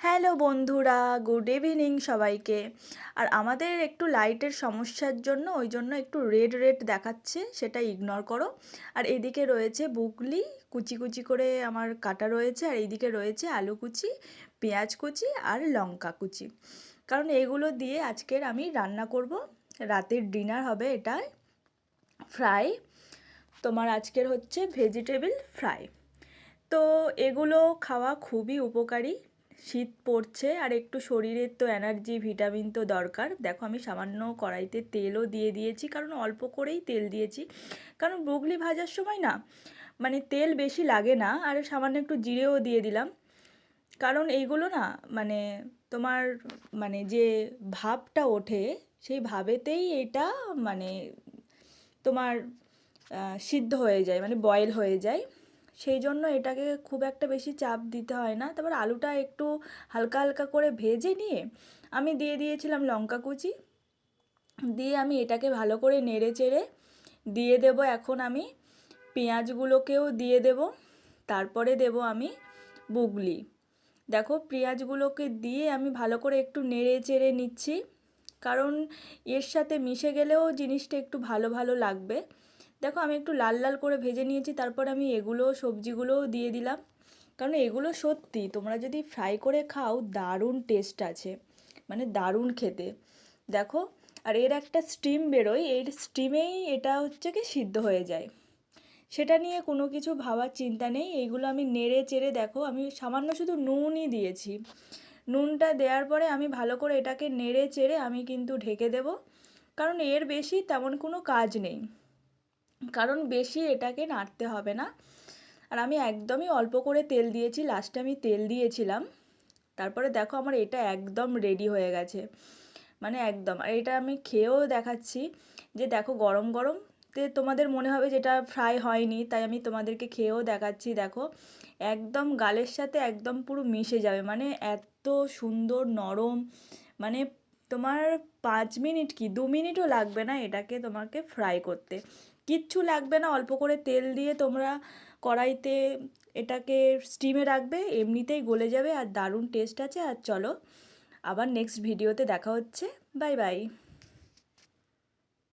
Hello বন্ধুরা, good evening সবাইকে। আর আমাদের একটু লাইটের সমস্যার জন্য ওই জন্য একটু রেড রেড দেখাচ্ছে, সেটা ইগনোর করো। আর এদিকে রয়েছে বুগলি, কুচি কুচি করে আমার কাটা রয়েছে, আর এইদিকে রয়েছে আলু কুচি, পেঁয়াজ কুচি আর লঙ্কা কুচি। কারণ এগুলো দিয়ে আজকের আমি রান্না করব, রাতের ডিনার হবে এটাই ফ্রাই। তোমার আজকের হচ্ছে ভেজিটেবল ফ্রাই। তো এগুলো খাওয়া খুবই উপকারী। শীত পড়ছে আর একটু শরীরের তো এনার্জি ভিটামিন তো দরকার। দেখো আমি সামান্য কড়াইতে তেলও দিয়ে দিয়েছি, কারণ অল্প করেই তেল দিয়েছি, কারণ ব্রুগলি ভাজার সময় না মানে তেল বেশি লাগে না। আর সামান্য একটু জিরেও দিয়ে দিলাম, কারণ এইগুলো না মানে তোমার মানে যে ভাবটা ওঠে সেই ভাবেতেই এটা মানে তোমার সিদ্ধ হয়ে যায়, মানে বয়েল হয়ে যায়। সেই জন্য এটাকে খুব একটা বেশি চাপ দিতে হয় না। তারপর আলুটা একটু হালকা হালকা করে ভেজে নিয়ে আমি দিয়ে দিয়েছিলাম লঙ্কা কুচি, দিয়ে আমি এটাকে ভালো করে নেড়ে চেড়ে দিয়ে দেব। এখন আমি পেঁয়াজগুলোকেও দিয়ে দেব, তারপরে দেব আমি বুগলি। দেখো পেঁয়াজগুলোকে দিয়ে আমি ভালো করে একটু নেড়ে চেড়ে নিচ্ছি, কারণ এর সাথে মিশে গেলেও জিনিসটা একটু ভালো ভালো লাগবে। দেখো আমি একটু লাল লাল করে ভেজে নিয়েছি, তারপর আমি এগুলো সবজিগুলোও দিয়ে দিলাম, কারণ এগুলো সত্যি তোমরা যদি ফ্রাই করে খাও দারুণ টেস্ট আছে, মানে দারুণ খেতে। দেখো, আর এর একটা স্টিম বেরোয়, এই স্টিমেই এটা হচ্ছে কি সিদ্ধ হয়ে যায়। সেটা নিয়ে কোনো কিছু ভাবার চিন্তা নেই। এইগুলো আমি নেড়ে চেড়ে, দেখো আমি সামান্য শুধু নুনই দিয়েছি, নুনটা দেওয়ার পরে আমি ভালো করে এটাকে নেড়ে চেড়ে আমি কিন্তু ঢেকে দেব, কারণ এর বেশি তেমন কোনো কাজ নেই, কারণ বেশি এটাকে নাড়তে হবে না। আর আমি একদমই অল্প করে তেল দিয়েছি, লাস্টে আমি তেল দিয়েছিলাম। তারপরে দেখো আমার এটা একদম রেডি হয়ে গেছে, মানে একদম। আর এটা আমি খেয়েও দেখাচ্ছি, যে দেখো গরম গরম তে তোমাদের মনে হবে যেটা ফ্রাই হয়নি, তাই আমি তোমাদেরকে খেয়েও দেখাচ্ছি। দেখো একদম গালের সাথে একদম পুরো মিশে যাবে, মানে এত সুন্দর নরম, মানে তোমার 5 মিনিট কি 2 মিনিটও লাগবে না এটাকে তোমাকে ফ্রাই করতে, কিচ্ছু লাগবে না। অল্প করে তেল দিয়ে তোমরা কড়াইতে এটাকে স্টিমে রাখবে, এমনিতেই গলে যাবে, আর দারুণ টেস্ট আছে। আর চলো আবার নেক্সট ভিডিওতে দেখা হচ্ছে। Bye bye.